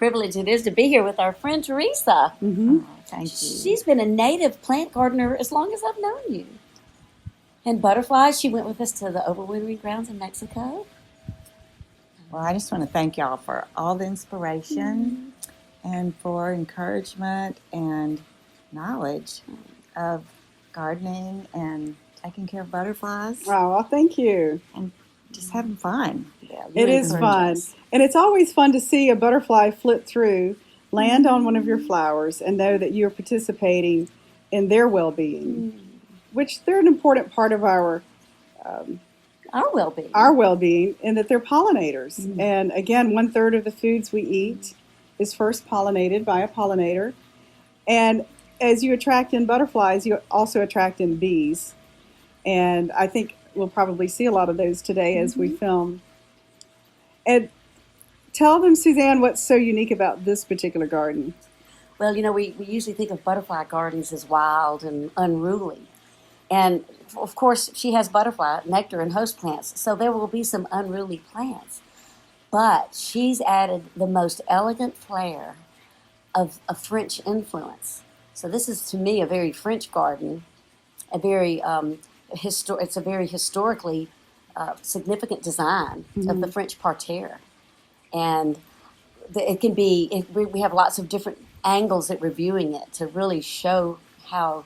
privilege it is to be here with our friend Teresa. Mm-hmm. Thank you. She's been a native plant gardener as long as I've known you. And butterflies, she went with us to the overwintering grounds in Mexico. Well, I just want to thank y'all for all the inspiration and for encouragement and knowledge of gardening and taking care of butterflies Oh, well, thank you. and just having fun. Yeah, you It is encourage fun. us. And it's always fun to see a butterfly flit through, land on one of your flowers, and know that you're participating in their well-being, which they're an important part of our well-being, and that they're pollinators. And again, 1/3 of the foods we eat is first pollinated by a pollinator. And as you attract in butterflies, you also attract in bees. And I think we'll probably see a lot of those today as we film. And tell them, Suzanne, what's so unique about this particular garden. Well, we usually think of butterfly gardens as wild and unruly. And of course, she has butterfly, nectar, and host plants, so there will be some unruly plants. But she's added the most elegant flair of a French influence. So this is, to me, a very French garden, a very it's a very historically significant design of the French parterre. And it can be, we have lots of different angles at reviewing it to really show how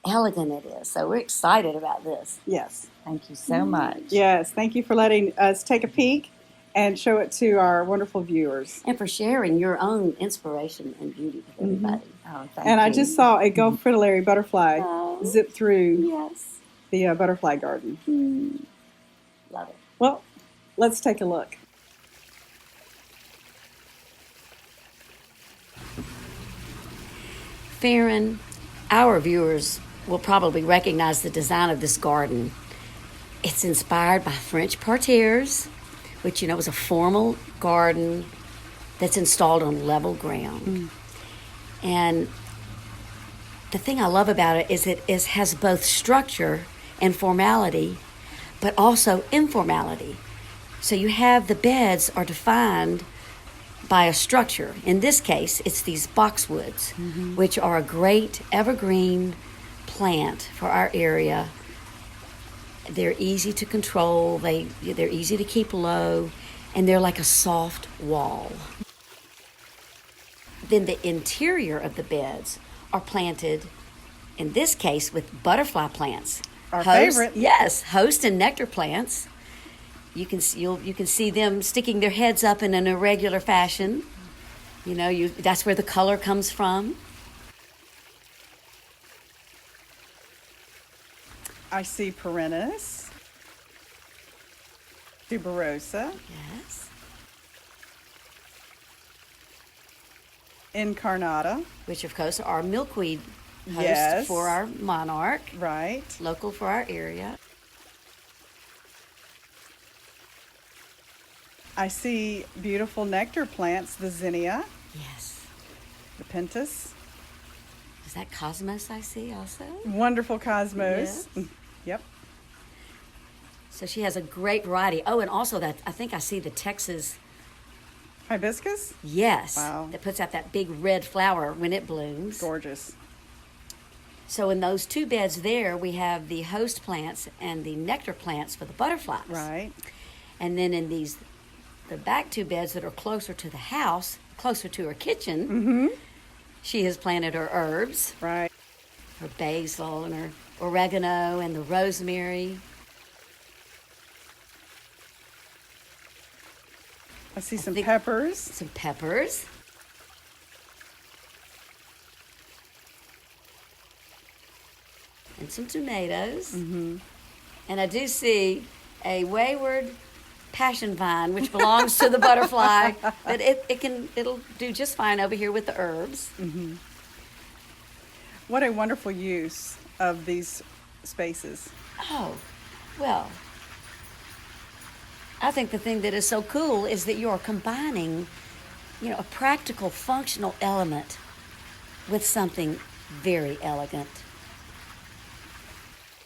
elegant it is. So we're excited about this. Yes. Thank you so much. Yes. Thank you for letting us take a peek and show it to our wonderful viewers. And for sharing your own inspiration and beauty with everybody. Oh, thank And you. I just saw a Gulf fritillary butterfly zip through Yes. the butterfly garden. Love it. Well, let's take a look. Farron, our viewers will probably recognize the design of this garden. It's inspired by French parterres, which, is a formal garden that's installed on level ground. And the thing I love about it is it has both structure and formality, but also informality. So you have the beds are defined by a structure. In this case, it's these boxwoods, which are a great evergreen plant for our area. They're easy to control, they're easy to keep low, and they're like a soft wall. Then the interior of the beds are planted, in this case, with butterfly plants. Our favorite. Yes, host and nectar plants. You can see them sticking their heads up in an irregular fashion. That's where the color comes from. I see perennis, tuberosa, Yes. incarnata, Which, of course, are milkweed hosts Yes. for our monarch, right? local for our area. I see beautiful nectar plants, the zinnia, Yes. the pentas, Is that cosmos I see also? wonderful cosmos. Yes. Yep. So she has a great variety. Oh, and also that I think I see the Texas, Hibiscus, yes, Wow. that puts out that big red flower when it blooms. gorgeous. So in those two beds there, we have the host plants and the nectar plants for the butterflies. Right. And then in the back two beds that are closer to the house, closer to her kitchen, she has planted her herbs, Right. her basil and her oregano and the rosemary. I see some think- peppers. Some peppers. And some tomatoes. And I do see a wayward passion vine, which belongs to the butterfly, but it'll do just fine over here with the herbs. What a wonderful use of these spaces. Oh, well, I think the thing that is so cool is that you're combining, a practical, functional element with something very elegant.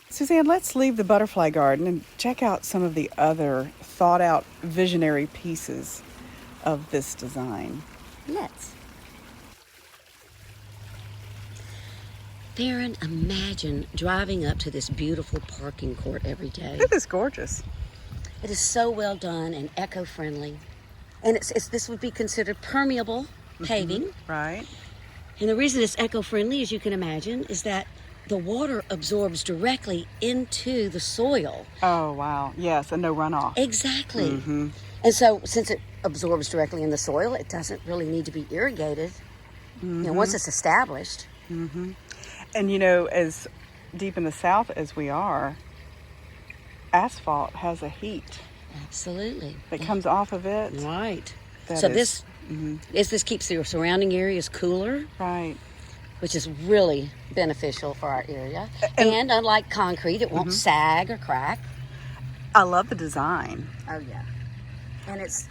Suzanne, let's leave the butterfly garden and check out some of the other thought out visionary pieces of this design. Let's. Theron, imagine driving up to this beautiful parking court every day. It is gorgeous. It is so well done and eco-friendly. And this would be considered permeable paving. Right. And the reason it's eco-friendly, as you can imagine, is that the water absorbs directly into the soil. Oh, wow. Yes, and no runoff. Exactly. Mm-hmm. And so since it absorbs directly in the soil, it doesn't really need to be irrigated. Mm-hmm. You know, once it's established. Mm-hmm. And you know, as deep in the South as we are, asphalt has a heat Absolutely. that comes off of it. Right. That So is- this keeps the surrounding areas cooler, Right. which is really beneficial for our area. And unlike concrete, it won't sag or crack. I love the design. Oh, yeah. And it's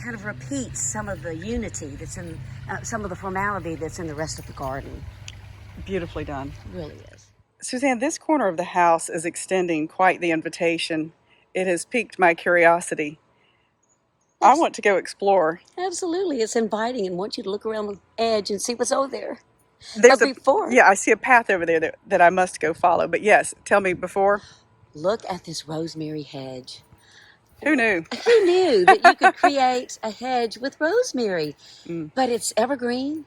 kind of repeats some of the unity that's in, some of the formality that's in the rest of the garden. Beautifully done. It really is. Suzanne, this corner of the house is extending quite the invitation. It has piqued my curiosity. I want to go explore. Absolutely. It's inviting and want you to look around the edge and see what's over there. There's But before- yeah, I see a path over there that I must go follow. But yes, tell me before. Look at this rosemary hedge. Who knew? Who knew that you could create a hedge with rosemary? But it's evergreen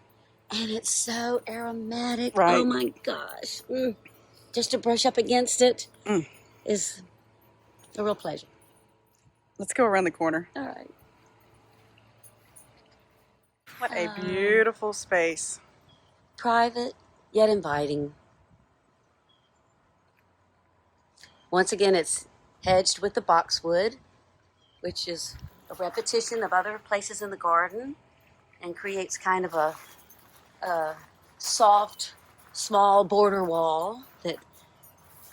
and it's so aromatic. Right. Oh my gosh. Just to brush up against it is a real pleasure. Let's go around the corner. All right. What a beautiful space. Private, yet inviting. Once again, it's hedged with the boxwood, which is a repetition of other places in the garden and creates kind of a soft, small border wall that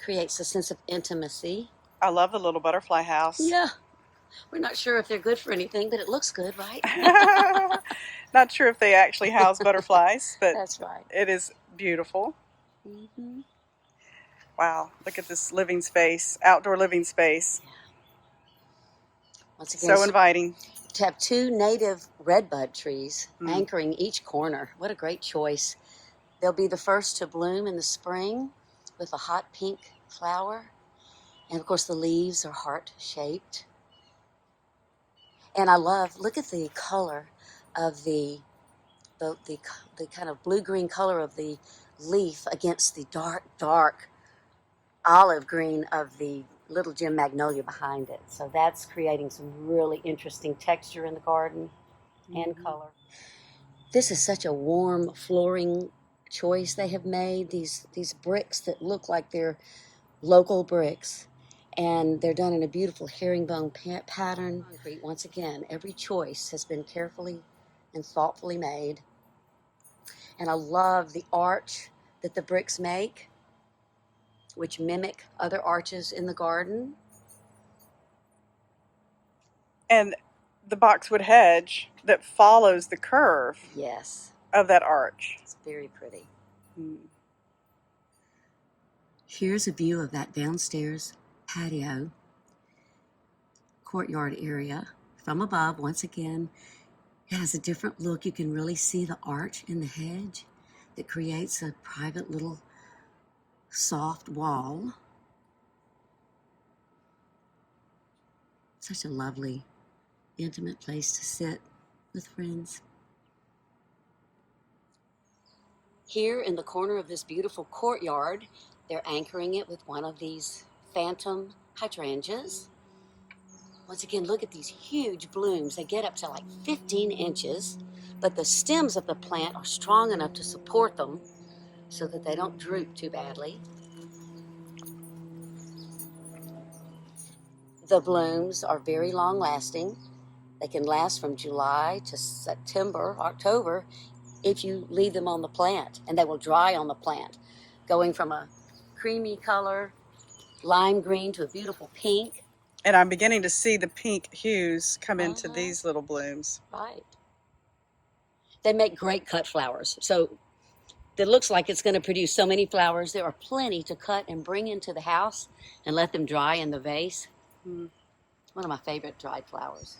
creates a sense of intimacy. I love the little butterfly house. Yeah. We're not sure if they're good for anything, but it looks good, right? Not sure if they actually house butterflies, but That's right. it is beautiful. Mm-hmm. Wow, look at this living space, outdoor living space. Once again, So inviting. to have two native redbud trees anchoring each corner. What a great choice. They'll be the first to bloom in the spring with a hot pink flower. And of course the leaves are heart-shaped. And I love, look at the color of the kind of blue-green color of the leaf against the dark olive green of the little Gem Magnolia behind it. So that's creating some really interesting texture in the garden and color. This is such a warm flooring choice they have made. These bricks that look like they're local bricks. And they're done in a beautiful herringbone pattern. Once again, every choice has been carefully and thoughtfully made. And I love the arch that the bricks make, which mimic other arches in the garden. And the boxwood hedge that follows the curve Yes, of that arch. it's very pretty. Mm. Here's a view of that downstairs patio courtyard area from above. Once again, it has a different look. You can really see the arch in the hedge that creates a private little soft wall. Such a lovely, intimate place to sit with friends. Here in the corner of this beautiful courtyard, they're anchoring it with one of these phantom hydrangeas. Once again, look at these huge blooms. They get up to like 15 inches, but the stems of the plant are strong enough to support them so that they don't droop too badly. The blooms are very long lasting. They can last from July to September, October, if you leave them on the plant, and they will dry on the plant, going from a creamy color, lime green, to a beautiful pink. And I'm beginning to see the pink hues come into these little blooms. Right. They make great cut flowers. So it looks like it's going to produce so many flowers. There are plenty to cut and bring into the house and let them dry in the vase. One of my favorite dried flowers.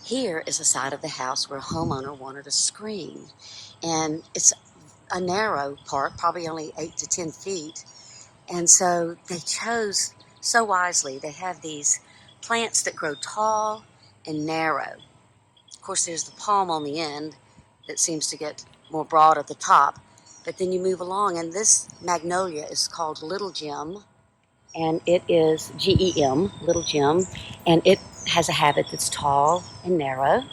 Here is a side of the house where a homeowner wanted a screen. And it's a narrow part, probably only 8 to 10 feet. And so they chose so wisely. They have these plants that grow tall and narrow. Of course, there's the palm on the end that seems to get more broad at the top. But then you move along, and this magnolia is called Little Gem, and it is GEM, Little Gem, and it has a habit that's tall and narrow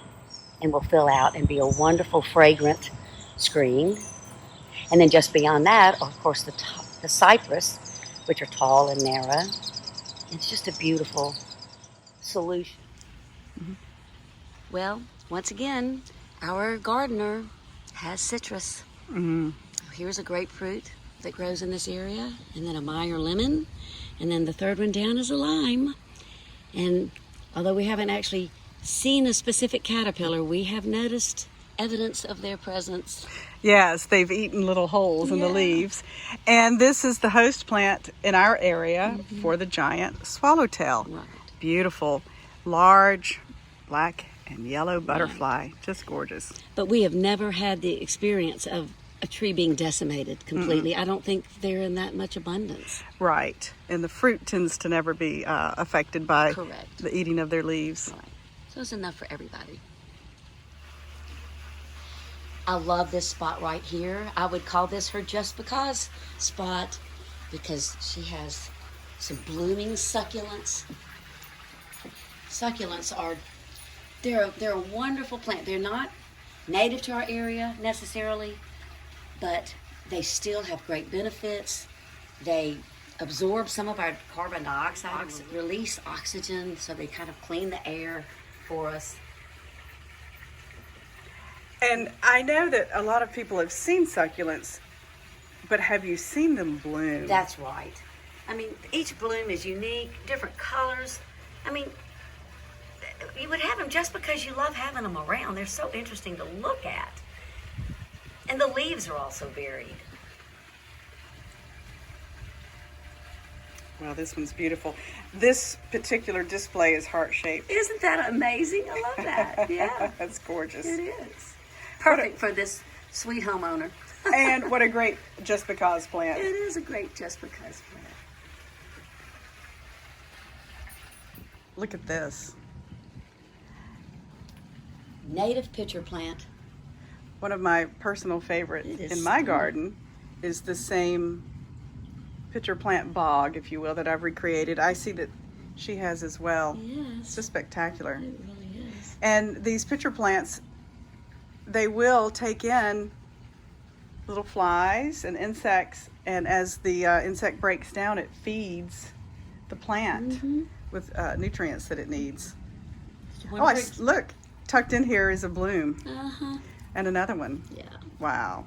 and will fill out and be a wonderful, fragrant screen. And then just beyond that, of course, the cypress, which are tall and narrow. It's just a beautiful solution. Mm-hmm. Well, once again, our gardener has citrus. Mm-hmm. Here's a grapefruit that grows in this area, and then a Meyer lemon, and then the third one down is a lime. And although we haven't actually seen a specific caterpillar, we have noticed evidence of their presence. Yes, they've eaten little holes in the leaves. And this is the host plant in our area for the giant swallowtail. Right. Beautiful, large, black and yellow butterfly. Right. Just gorgeous. But we have never had the experience of a tree being decimated completely. I don't think they're in that much abundance. Right. And the fruit tends to never be affected by Correct. The eating of their leaves. Right. So it's enough for everybody. I love this spot right here. I would call this her just because spot because she has some blooming succulents. Succulents they're a wonderful plant. They're not native to our area necessarily, but they still have great benefits. They absorb some of our carbon dioxide, release oxygen, so they kind of clean the air for us. And I know that a lot of people have seen succulents, but have you seen them bloom? That's right. I mean, each bloom is unique, different colors. I mean, you would have them just because you love having them around. They're so interesting to look at. And the leaves are also varied. Well, this one's beautiful. This particular display is heart-shaped. Isn't that amazing? I love that. Yeah. That's gorgeous. It is. Perfect for this sweet homeowner. And what a great just because plant. It is a great just because plant. Look at this. Native pitcher plant. One of my personal favorites in my garden is the same pitcher plant bog, if you will, that I've recreated. I see that she has as well. Yes. It's just spectacular. It really is. And these pitcher plants, they will take in little flies and insects, and as the insect breaks down, it feeds the plant with nutrients that it needs. Look, tucked in here is a bloom. And another one. Yeah. Wow.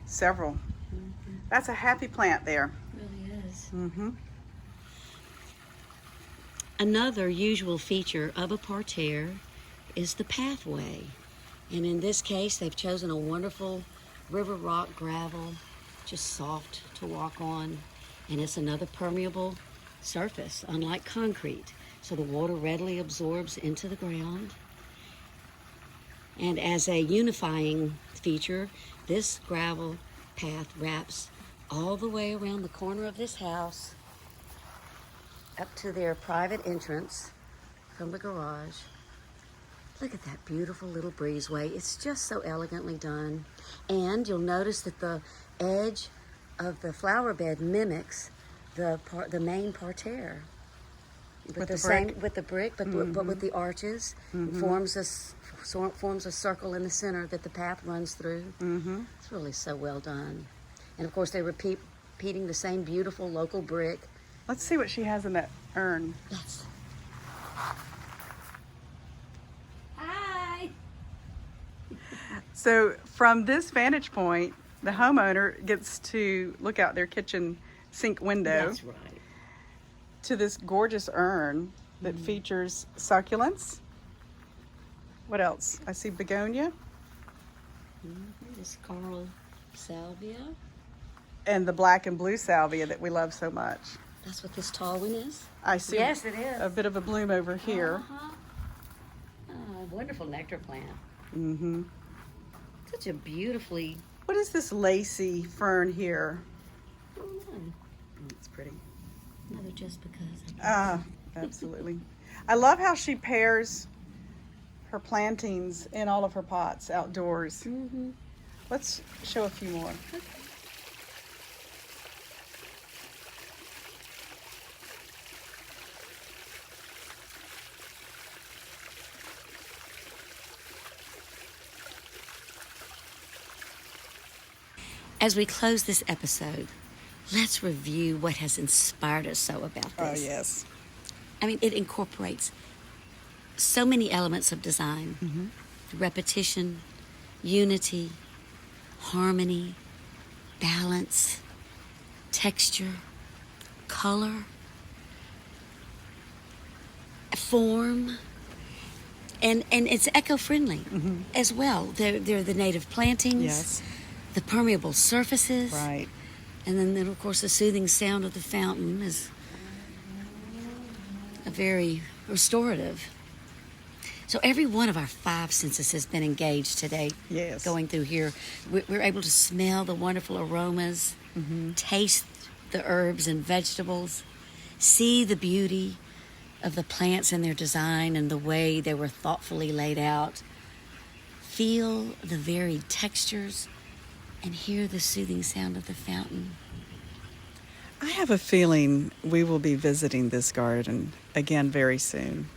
Several. That's a happy plant there. It really is. Another usual feature of a parterre is the pathway. And in this case, they've chosen a wonderful river rock gravel, just soft to walk on. And it's another permeable surface, unlike concrete. So the water readily absorbs into the ground. And as a unifying feature, this gravel path wraps all the way around the corner of this house up to their private entrance from the garage. Look at that beautiful little breezeway. It's just so elegantly done. And you'll notice that the edge of the flower bed mimics the main parterre. With the brick, but with the arches. It forms a circle in the center that the path runs through. It's really so well done. And of course, they're repeating the same beautiful local brick. Let's see what she has in that urn. Yes. Hi. So from this vantage point, the homeowner gets to look out their kitchen sink window. That's right. To this gorgeous urn that features succulents. What else? I see begonia. This coral salvia. And the black and blue salvia that we love so much. That's what this tall one is? I see Yes, it is. a bit of a bloom over here. wonderful nectar plant. Mm-hmm. Such a beautifully. What is this lacy fern here? Oh, It's pretty. another just because. Absolutely. I love how she pairs her plantings in all of her pots outdoors. Mm-hmm. Let's show a few more. As we close this episode, let's review what has inspired us so about Oh, this. yes. I mean, it incorporates so many elements of design: repetition, unity, harmony, balance, texture, color, form, and it's eco-friendly as well. They're the native plantings, Yes. the permeable surfaces, Right. and then of course the soothing sound of the fountain is a very restorative. So every one of our five senses has been engaged today. Yes. Going through here, we're able to smell the wonderful aromas, taste the herbs and vegetables, see the beauty of the plants and their design and the way they were thoughtfully laid out, feel the varied textures, and hear the soothing sound of the fountain. I have a feeling we will be visiting this garden again very soon.